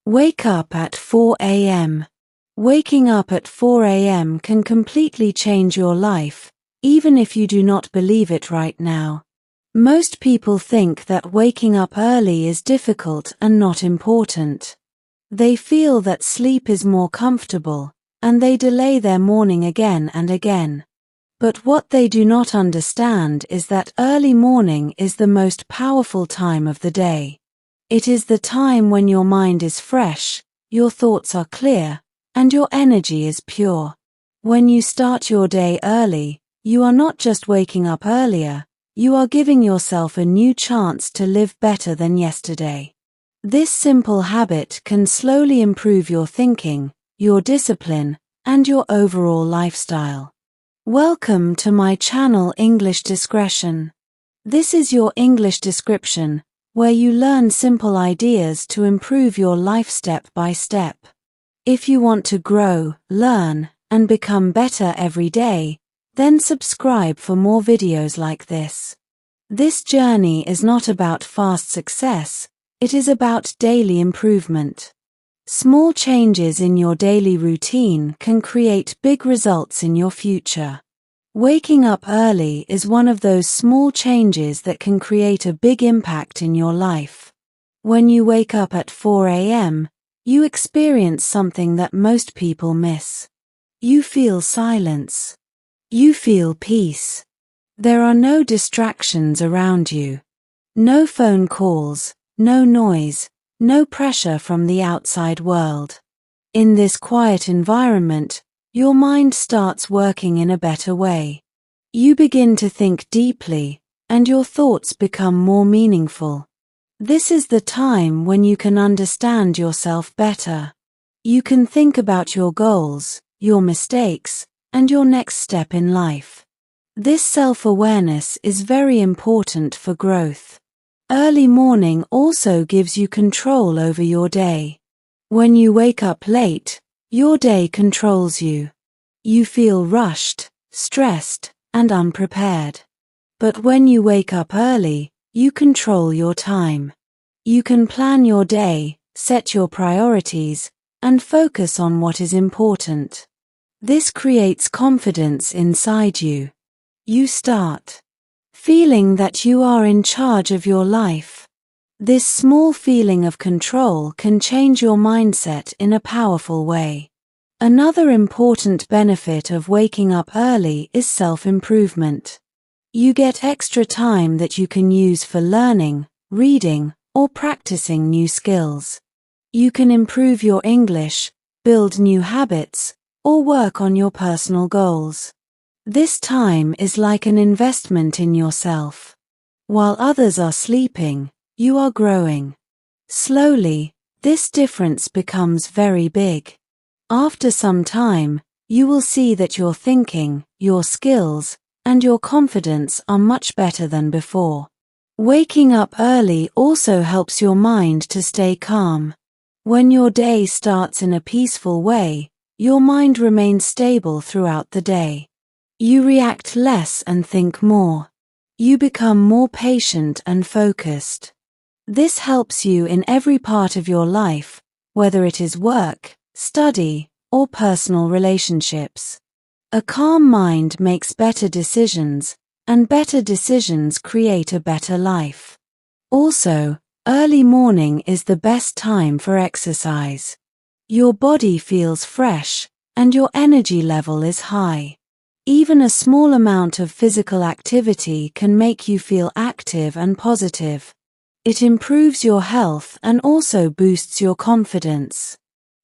Wake up at 4 a.m. Waking up at 4 a.m. can completely change your life, even if you do not believe it right now. Most people think that waking up early is difficult and not important. They feel that sleep is more comfortable, and they delay their morning again and again. But what they do not understand is that early morning is the most powerful time of the day. It is the time when your mind is fresh, your thoughts are clear, and your energy is pure. When you start your day early, you are not just waking up earlier, you are giving yourself a new chance to live better than yesterday. This simple habit can slowly improve your thinking, your discipline, and your overall lifestyle. Welcome to my channel English Discretion. This is your English description, where you learn simple ideas to improve your life step by step. If you want to grow, learn, and become better every day, then subscribe for more videos like this. This journey is not about fast success, it is about daily improvement. Small changes in your daily routine can create big results in your future. Waking up early is one of those small changes that can create a big impact in your life. When you wake up at 4 a.m., you experience something that most people miss. You feel silence. You feel peace. There are no distractions around you. No phone calls, no noise, no pressure from the outside world. In this quiet environment, your mind starts working in a better way. You begin to think deeply, and your thoughts become more meaningful. This is the time when you can understand yourself better. You can think about your goals, your mistakes, and your next step in life. This self-awareness is very important for growth. Early morning also gives you control over your day. When you wake up late, your day controls you. You feel rushed, stressed, and unprepared. But when you wake up early, you control your time. You can plan your day, set your priorities, and focus on what is important. This creates confidence inside you. You start feeling that you are in charge of your life. This small feeling of control can change your mindset in a powerful way. Another important benefit of waking up early is self-improvement. You get extra time that you can use for learning, reading, or practicing new skills. You can improve your English, build new habits, or work on your personal goals. This time is like an investment in yourself. While others are sleeping, you are growing. Slowly, this difference becomes very big. After some time, you will see that your thinking, your skills, and your confidence are much better than before. Waking up early also helps your mind to stay calm. When your day starts in a peaceful way, your mind remains stable throughout the day. You react less and think more. You become more patient and focused. This helps you in every part of your life, whether it is work, study, or personal relationships. A calm mind makes better decisions, and better decisions create a better life. Also, early morning is the best time for exercise. Your body feels fresh, and your energy level is high. Even a small amount of physical activity can make you feel active and positive. It improves your health and also boosts your confidence.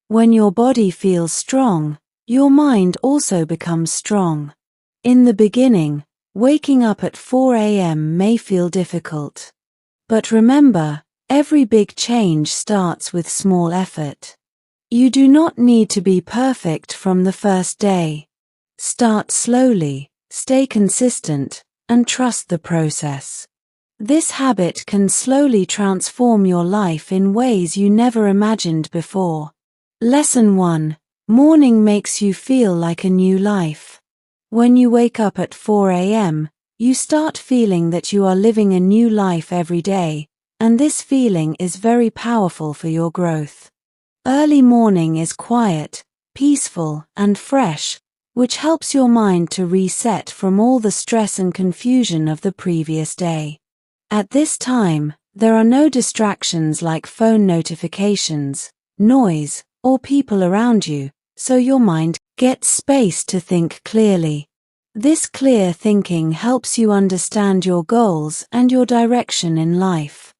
When your body feels strong, your mind also becomes strong. In the beginning, waking up at 4 a.m. may feel difficult. But remember, every big change starts with small effort. You do not need to be perfect from the first day. Start slowly, stay consistent, and trust the process. This habit can slowly transform your life in ways you never imagined before. Lesson 1. Morning makes you feel like a new life. When you wake up at 4 a.m., you start feeling that you are living a new life every day, and this feeling is very powerful for your growth. Early morning is quiet, peaceful, and fresh, which helps your mind to reset from all the stress and confusion of the previous day. At this time, there are no distractions like phone notifications, noise, or people around you, so your mind gets space to think clearly. This clear thinking helps you understand your goals and your direction in life.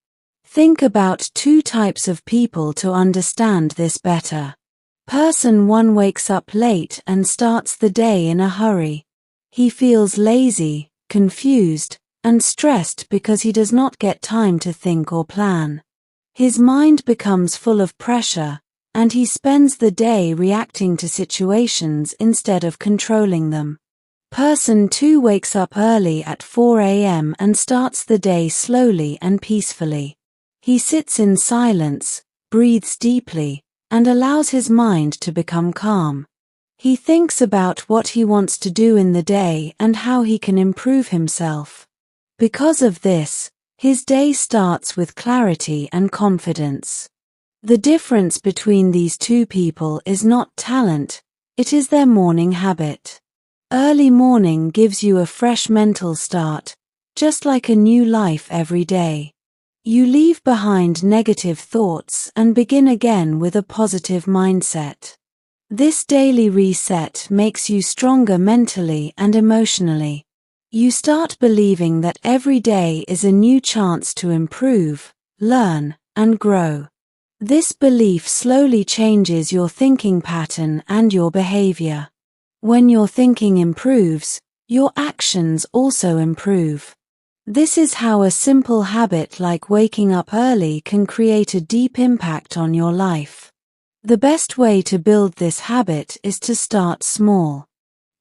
Think about two types of people to understand this better. Person 1 wakes up late and starts the day in a hurry. He feels lazy, confused, and stressed because he does not get time to think or plan. His mind becomes full of pressure, and he spends the day reacting to situations instead of controlling them. Person 2 wakes up early at 4 a.m. and starts the day slowly and peacefully. He sits in silence, breathes deeply, and allows his mind to become calm. He thinks about what he wants to do in the day and how he can improve himself. Because of this, his day starts with clarity and confidence. The difference between these two people is not talent, it is their morning habit. Early morning gives you a fresh mental start, just like a new life every day. You leave behind negative thoughts and begin again with a positive mindset. This daily reset makes you stronger mentally and emotionally. You start believing that every day is a new chance to improve, learn, and grow. This belief slowly changes your thinking pattern and your behavior. When your thinking improves, your actions also improve. This is how a simple habit like waking up early can create a deep impact on your life. The best way to build this habit is to start small.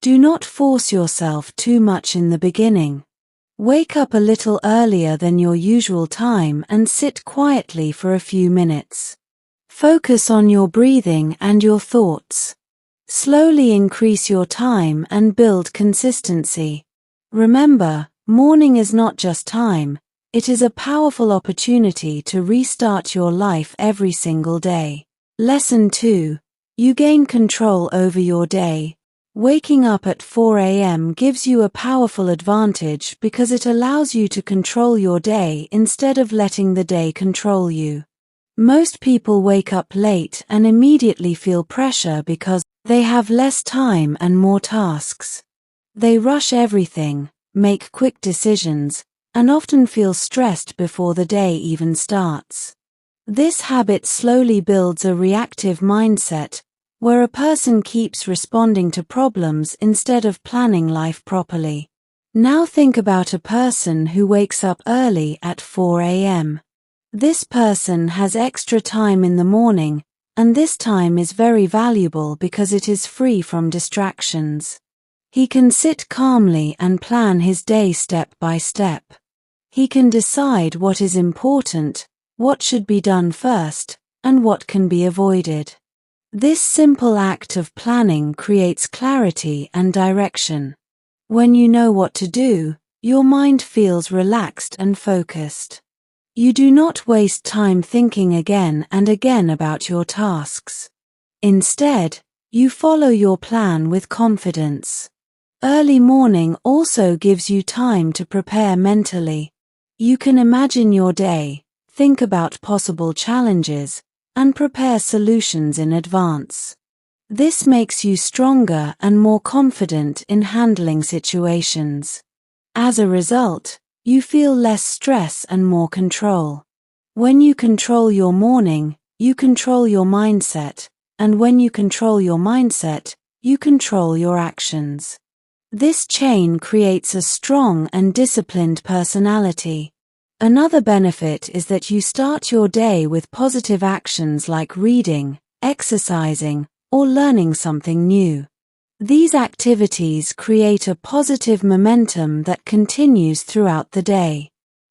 Do not force yourself too much in the beginning. Wake up a little earlier than your usual time and sit quietly for a few minutes. Focus on your breathing and your thoughts. Slowly increase your time and build consistency. Remember, morning is not just time, it is a powerful opportunity to restart your life every single day. Lesson 2. You gain control over your day. Waking up at 4 a.m. gives you a powerful advantage because it allows you to control your day instead of letting the day control you. Most people wake up late and immediately feel pressure because they have less time and more tasks. They rush everything, make quick decisions, and often feel stressed before the day even starts. This habit slowly builds a reactive mindset, where a person keeps responding to problems instead of planning life properly. Now think about a person who wakes up early at 4 a.m. This person has extra time in the morning, and this time is very valuable because it is free from distractions. He can sit calmly and plan his day step by step. He can decide what is important, what should be done first, and what can be avoided. This simple act of planning creates clarity and direction. When you know what to do, your mind feels relaxed and focused. You do not waste time thinking again and again about your tasks. Instead, you follow your plan with confidence. Early morning also gives you time to prepare mentally. You can imagine your day, think about possible challenges, and prepare solutions in advance. This makes you stronger and more confident in handling situations. As a result, you feel less stress and more control. When you control your morning, you control your mindset, and when you control your mindset, you control your actions. This chain creates a strong and disciplined personality. Another benefit is that you start your day with positive actions like reading, exercising, or learning something new. These activities create a positive momentum that continues throughout the day.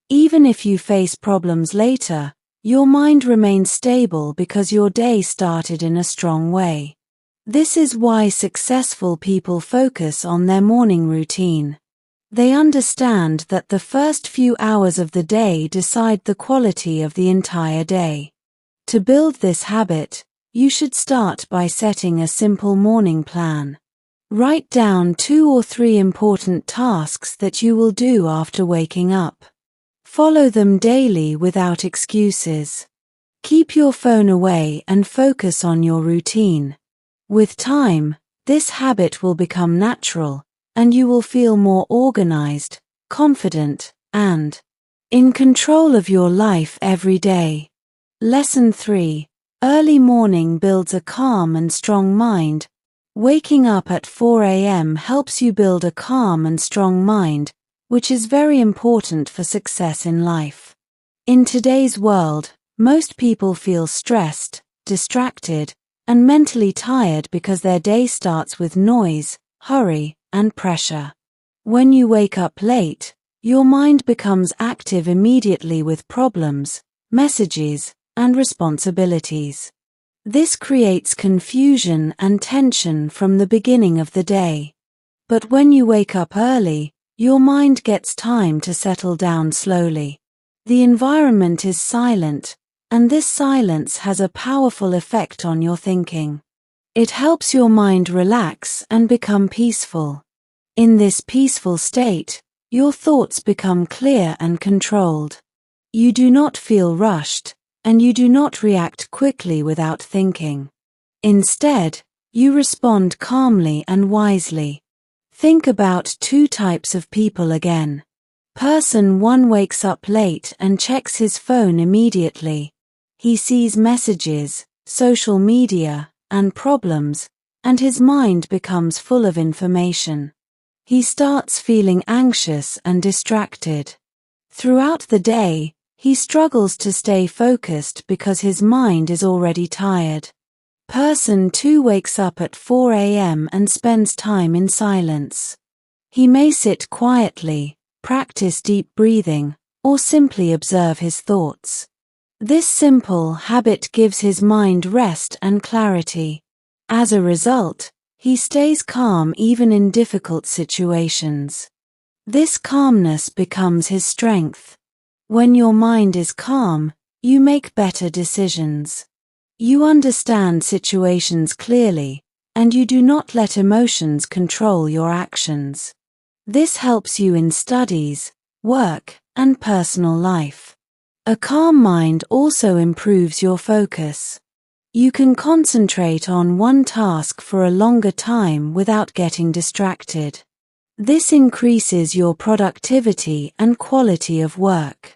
Even if you face problems later, your mind remains stable because your day started in a strong way. This is why successful people focus on their morning routine. They understand that the first few hours of the day decide the quality of the entire day. To build this habit, you should start by setting a simple morning plan. Write down 2 or 3 important tasks that you will do after waking up. Follow them daily without excuses. Keep your phone away and focus on your routine. With time, this habit will become natural, and you will feel more organized, confident, and in control of your life every day. Lesson 3. Early morning builds a calm and strong mind. Waking up at 4 a.m. helps you build a calm and strong mind, which is very important for success in life. In today's world, most people feel stressed, distracted, and mentally tired because their day starts with noise, hurry, and pressure. When you wake up late, your mind becomes active immediately with problems, messages, and responsibilities. This creates confusion and tension from the beginning of the day. But when you wake up early, your mind gets time to settle down slowly. The environment is silent, and this silence has a powerful effect on your thinking. It helps your mind relax and become peaceful. In this peaceful state, your thoughts become clear and controlled. You do not feel rushed, and you do not react quickly without thinking. Instead, you respond calmly and wisely. Think about 2 types of people again. Person 1 wakes up late and checks his phone immediately. He sees messages, social media, and problems, and his mind becomes full of information. He starts feeling anxious and distracted. Throughout the day, he struggles to stay focused because his mind is already tired. Person 2 wakes up at 4 a.m. and spends time in silence. He may sit quietly, practice deep breathing, or simply observe his thoughts. This simple habit gives his mind rest and clarity. As a result, he stays calm even in difficult situations. This calmness becomes his strength. When your mind is calm, you make better decisions. You understand situations clearly, and you do not let emotions control your actions. This helps you in studies, work, and personal life. A calm mind also improves your focus. You can concentrate on one task for a longer time without getting distracted. This increases your productivity and quality of work.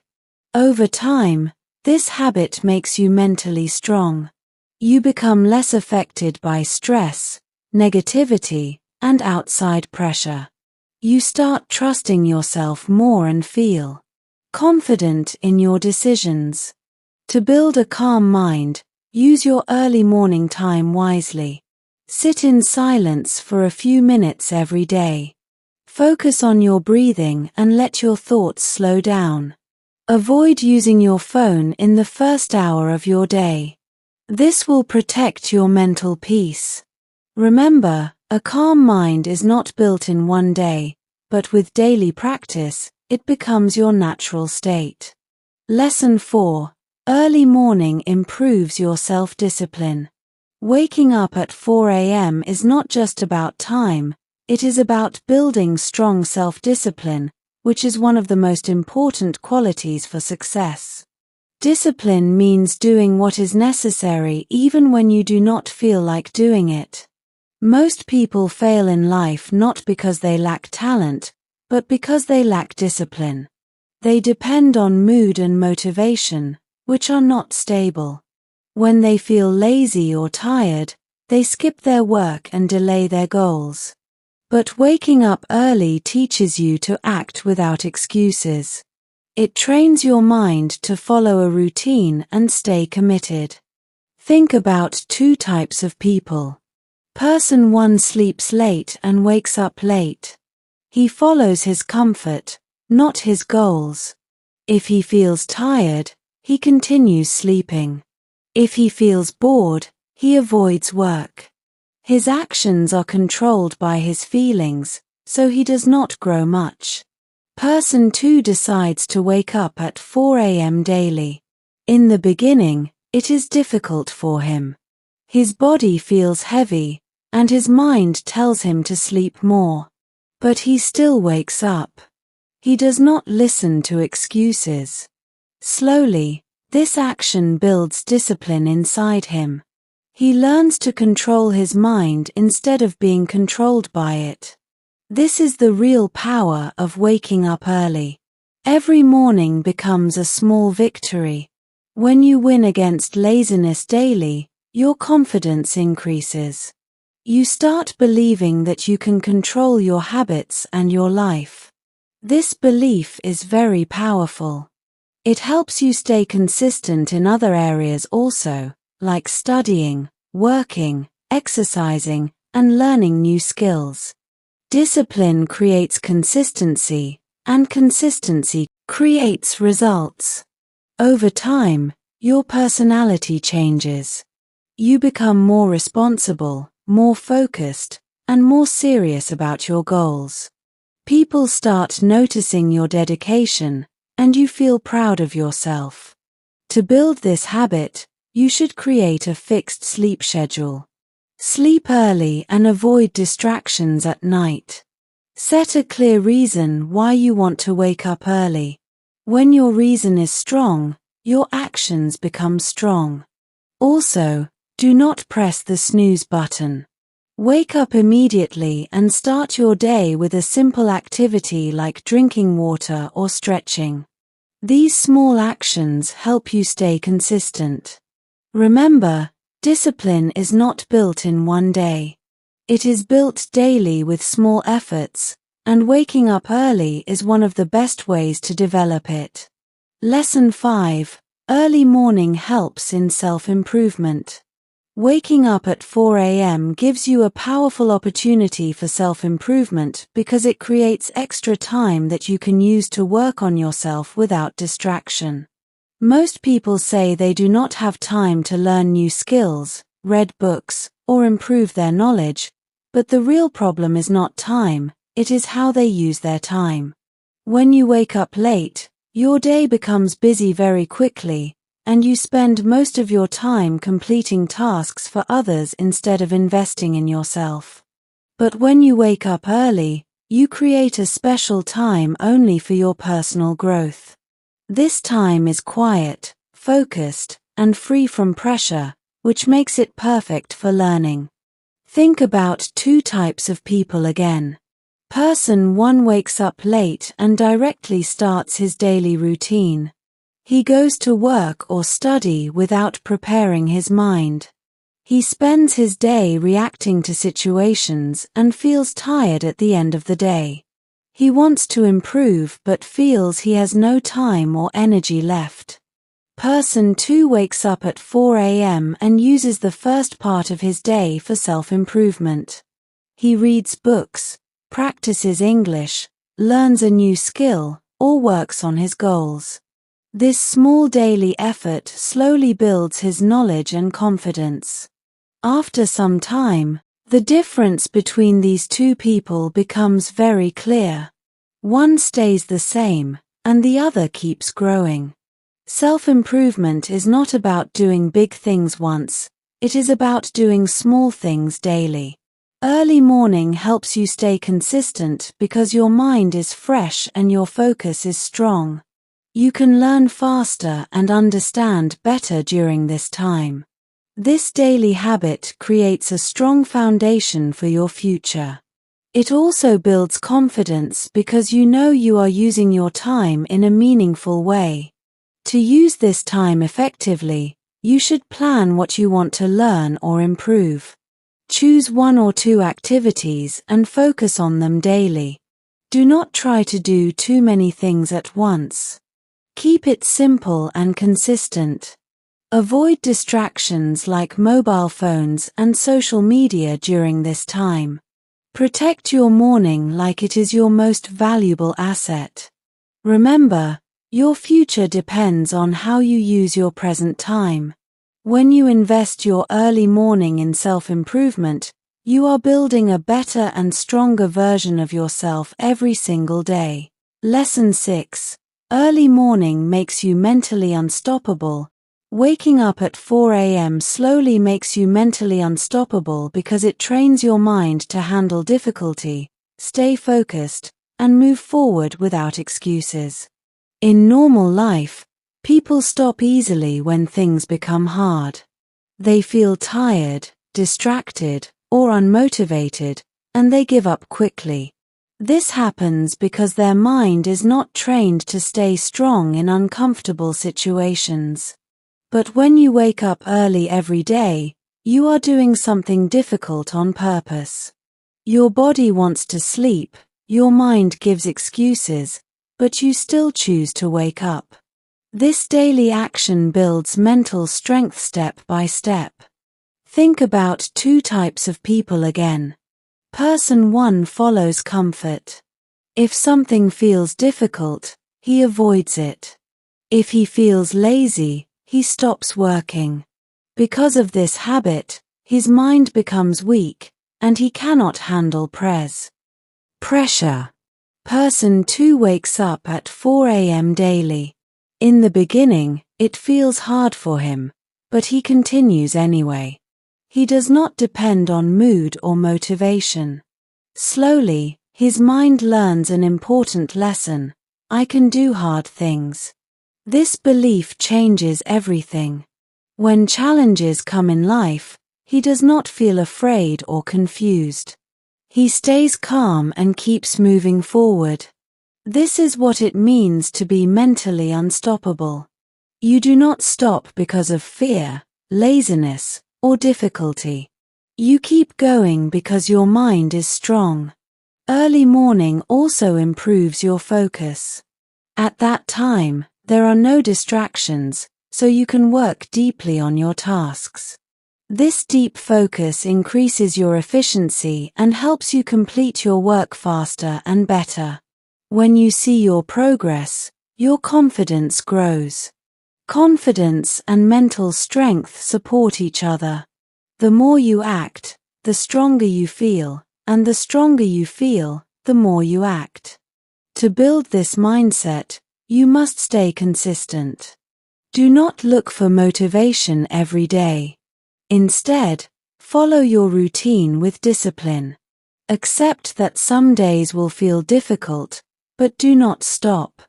Over time, this habit makes you mentally strong. You become less affected by stress, negativity, and outside pressure. You start trusting yourself more and feel confident in your decisions. To build a calm mind, use your early morning time wisely. Sit in silence for a few minutes every day. Focus on your breathing and let your thoughts slow down. Avoid using your phone in the first hour of your day. This will protect your mental peace. Remember, a calm mind is not built in one day, but with daily practice, it becomes your natural state. Lesson 4. Early morning improves your self-discipline. Waking up at 4 a.m. is not just about time, it is about building strong self-discipline, which is one of the most important qualities for success. Discipline means doing what is necessary even when you do not feel like doing it. Most people fail in life not because they lack talent, but because they lack discipline. They depend on mood and motivation, which are not stable. When they feel lazy or tired, they skip their work and delay their goals. But waking up early teaches you to act without excuses. It trains your mind to follow a routine and stay committed. Think about 2 types of people. Person 1 sleeps late and wakes up late. He follows his comfort, not his goals. If he feels tired, he continues sleeping. If he feels bored, he avoids work. His actions are controlled by his feelings, so he does not grow much. Person 2 decides to wake up at 4 a.m. daily. In the beginning, it is difficult for him. His body feels heavy, and his mind tells him to sleep more. But he still wakes up. He does not listen to excuses. Slowly, this action builds discipline inside him. He learns to control his mind instead of being controlled by it. This is the real power of waking up early. Every morning becomes a small victory. When you win against laziness daily, your confidence increases. You start believing that you can control your habits and your life. This belief is very powerful. It helps you stay consistent in other areas also, like studying, working, exercising, and learning new skills. Discipline creates consistency, and consistency creates results. Over time, your personality changes. You become more responsible, more focused, and more serious about your goals. People start noticing your dedication, and you feel proud of yourself. To build this habit, you should create a fixed sleep schedule. Sleep early and avoid distractions at night. Set a clear reason why you want to wake up early. When your reason is strong, your actions become strong. Also, do not press the snooze button. Wake up immediately and start your day with a simple activity like drinking water or stretching. These small actions help you stay consistent. Remember, discipline is not built in one day. It is built daily with small efforts, and waking up early is one of the best ways to develop it. Lesson 5. Early morning helps in self-improvement. Waking up at 4 a.m. gives you a powerful opportunity for self-improvement because it creates extra time that you can use to work on yourself without distraction. Most people say they do not have time to learn new skills, read books, or improve their knowledge, but the real problem is not time, it is how they use their time. When you wake up late, your day becomes busy very quickly, and you spend most of your time completing tasks for others instead of investing in yourself. But when you wake up early, you create a special time only for your personal growth. This time is quiet, focused, and free from pressure, which makes it perfect for learning. Think about two types of people again. Person 1 wakes up late and directly starts his daily routine. He goes to work or study without preparing his mind. He spends his day reacting to situations and feels tired at the end of the day. He wants to improve but feels he has no time or energy left. Person 2 wakes up at 4 a.m. and uses the first part of his day for self-improvement. He reads books, practices English, learns a new skill, or works on his goals. This small daily effort slowly builds his knowledge and confidence. After some time, the difference between these two people becomes very clear. One stays the same, and the other keeps growing. Self-improvement is not about doing big things once, it is about doing small things daily. Early morning helps you stay consistent because your mind is fresh and your focus is strong. You can learn faster and understand better during this time. This daily habit creates a strong foundation for your future. It also builds confidence because you know you are using your time in a meaningful way. To use this time effectively, you should plan what you want to learn or improve. Choose 1 or 2 activities and focus on them daily. Do not try to do too many things at once. Keep it simple and consistent. Avoid distractions like mobile phones and social media during this time. Protect your morning like it is your most valuable asset. Remember, your future depends on how you use your present time. When you invest your early morning in self-improvement, you are building a better and stronger version of yourself every single day. Lesson 6. Early morning makes you mentally unstoppable. Waking up at 4 a.m. slowly makes you mentally unstoppable because it trains your mind to handle difficulty, stay focused, and move forward without excuses. In normal life, people stop easily when things become hard. They feel tired, distracted, or unmotivated, and they give up quickly. This happens because their mind is not trained to stay strong in uncomfortable situations. But when you wake up early every day, you are doing something difficult on purpose. Your body wants to sleep, your mind gives excuses, but you still choose to wake up. This daily action builds mental strength step by step. Think about two types of people again. Person 1 follows comfort. If something feels difficult, he avoids it. If he feels lazy, he stops working. Because of this habit, his mind becomes weak, and he cannot handle pressure. Person 2 wakes up at 4 a.m. daily. In the beginning, it feels hard for him, but he continues anyway. He does not depend on mood or motivation. Slowly, his mind learns an important lesson: I can do hard things. This belief changes everything. When challenges come in life, he does not feel afraid or confused. He stays calm and keeps moving forward. This is what it means to be mentally unstoppable. You do not stop because of fear, laziness, or difficulty. You keep going because your mind is strong. Early morning also improves your focus. At that time, there are no distractions, so you can work deeply on your tasks. This deep focus increases your efficiency and helps you complete your work faster and better. When you see your progress, your confidence grows. Confidence and mental strength support each other. The more you act, the stronger you feel, and the stronger you feel, the more you act. To build this mindset, you must stay consistent. Do not look for motivation every day. Instead, follow your routine with discipline. Accept that some days will feel difficult, but do not stop.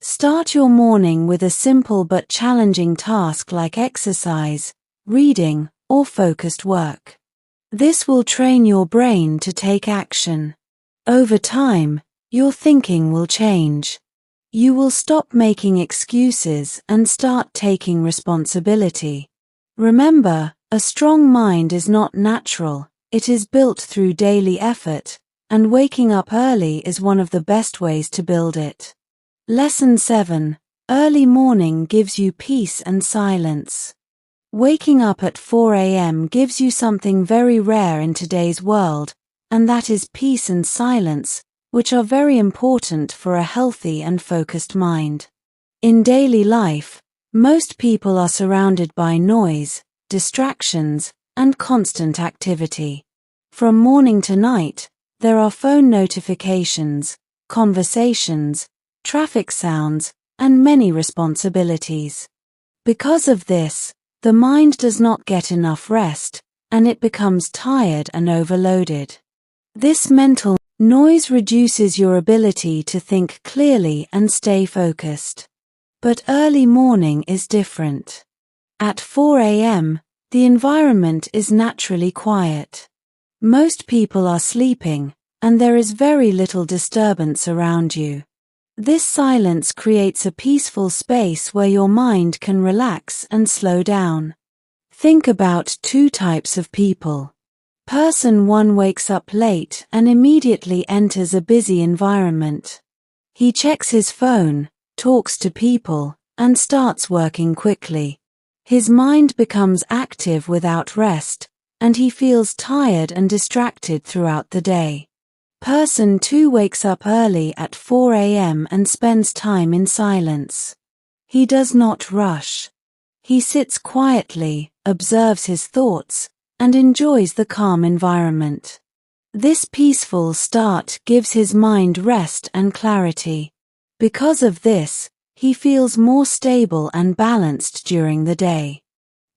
Start your morning with a simple but challenging task like exercise, reading, or focused work. This will train your brain to take action. Over time, your thinking will change. You will stop making excuses and start taking responsibility. Remember, a strong mind is not natural, it is built through daily effort, and waking up early is one of the best ways to build it. Lesson 7. Early morning gives you peace and silence. Waking up at 4 a.m. gives you something very rare in today's world, and that is peace and silence, which are very important for a healthy and focused mind. In daily life, most people are surrounded by noise, distractions, and constant activity. From morning to night, there are phone notifications, conversations, traffic sounds, and many responsibilities. Because of this, the mind does not get enough rest, and it becomes tired and overloaded. This mental noise reduces your ability to think clearly and stay focused. But early morning is different. At 4 a.m., the environment is naturally quiet. Most people are sleeping, and there is very little disturbance around you. This silence creates a peaceful space where your mind can relax and slow down. Think about two types of people. Person 1 wakes up late and immediately enters a busy environment. He checks his phone, talks to people, and starts working quickly. His mind becomes active without rest, and he feels tired and distracted throughout the day. Person 2 wakes up early at 4 a.m. and spends time in silence. He does not rush. He sits quietly, observes his thoughts, and enjoys the calm environment. This peaceful start gives his mind rest and clarity. Because of this, he feels more stable and balanced during the day.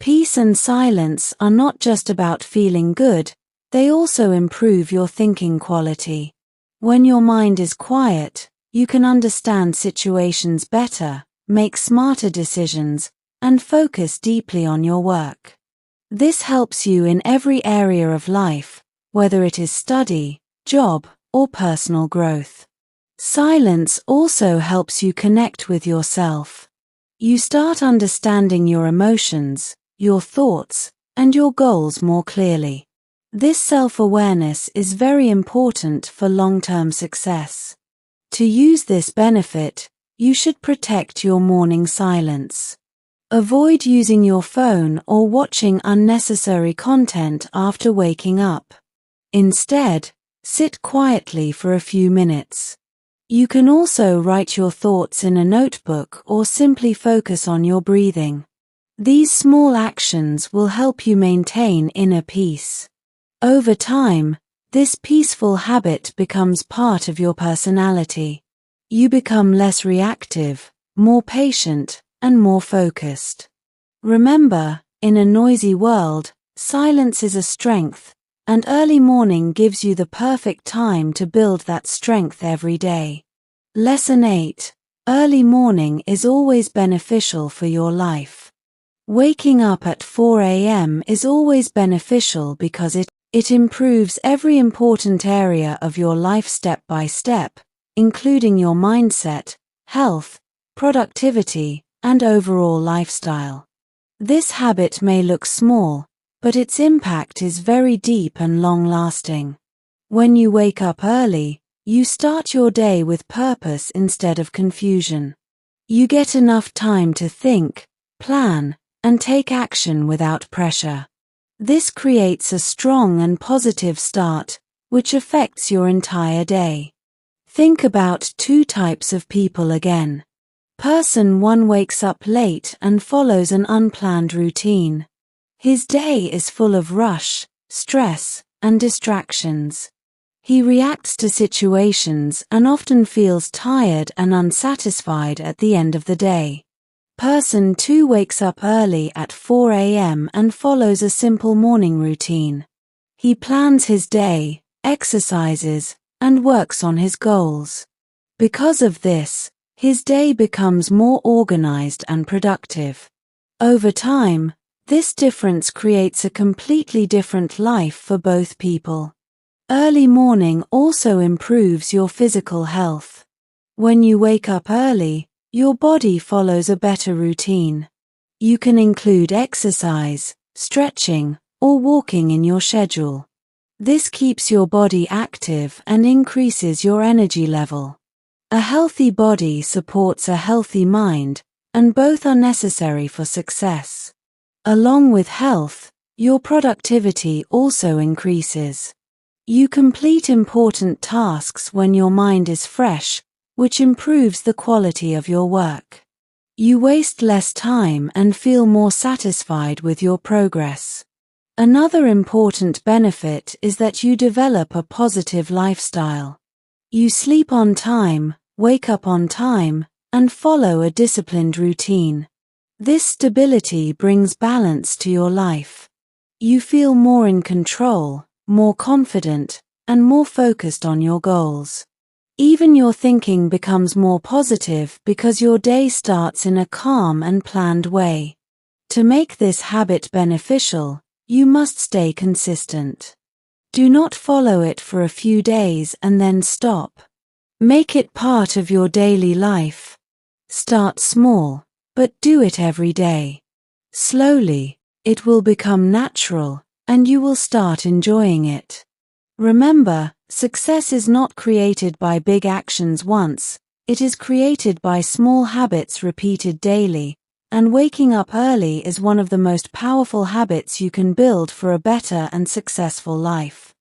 Peace and silence are not just about feeling good, they also improve your thinking quality. When your mind is quiet, you can understand situations better, make smarter decisions, and focus deeply on your work. This helps you in every area of life, whether it is study, job, or personal growth. Silence also helps you connect with yourself. You start understanding your emotions, your thoughts, and your goals more clearly. This self-awareness is very important for long-term success. To use this benefit, you should protect your morning silence. Avoid using your phone or watching unnecessary content after waking up. Instead, sit quietly for a few minutes. You can also write your thoughts in a notebook or simply focus on your breathing. These small actions will help you maintain inner peace. Over time, this peaceful habit becomes part of your personality. You become less reactive, more patient, and more focused. Remember, in a noisy world, silence is a strength, and early morning gives you the perfect time to build that strength every day. Lesson 8. Early morning is always beneficial for your life. Waking up at 4 a.m. is always beneficial because it improves every important area of your life step by step, including your mindset, health, productivity, and overall lifestyle. This habit may look small, but its impact is very deep and long-lasting. When you wake up early, you start your day with purpose instead of confusion. You get enough time to think, plan, and take action without pressure. This creates a strong and positive start, which affects your entire day. Think about two types of people again. Person 1 wakes up late and follows an unplanned routine. His day is full of rush, stress, and distractions. He reacts to situations and often feels tired and unsatisfied at the end of the day. Person 2 wakes up early at 4 a.m. and follows a simple morning routine. He plans his day, exercises, and works on his goals. Because of this, his day becomes more organized and productive. Over time, this difference creates a completely different life for both people. Early morning also improves your physical health. When you wake up early, your body follows a better routine. You can include exercise, stretching, or walking in your schedule. This keeps your body active and increases your energy level. A healthy body supports a healthy mind, and both are necessary for success. Along with health, your productivity also increases. You complete important tasks when your mind is fresh, which improves the quality of your work. You waste less time and feel more satisfied with your progress. Another important benefit is that you develop a positive lifestyle. You sleep on time, wake up on time, and follow a disciplined routine. This stability brings balance to your life. You feel more in control, more confident, and more focused on your goals. Even your thinking becomes more positive because your day starts in a calm and planned way. To make this habit beneficial, you must stay consistent. Do not follow it for a few days and then stop. Make it part of your daily life. Start small, but do it every day. Slowly, it will become natural, and you will start enjoying it. Remember, success is not created by big actions once, it is created by small habits repeated daily, and waking up early is one of the most powerful habits you can build for a better and successful life.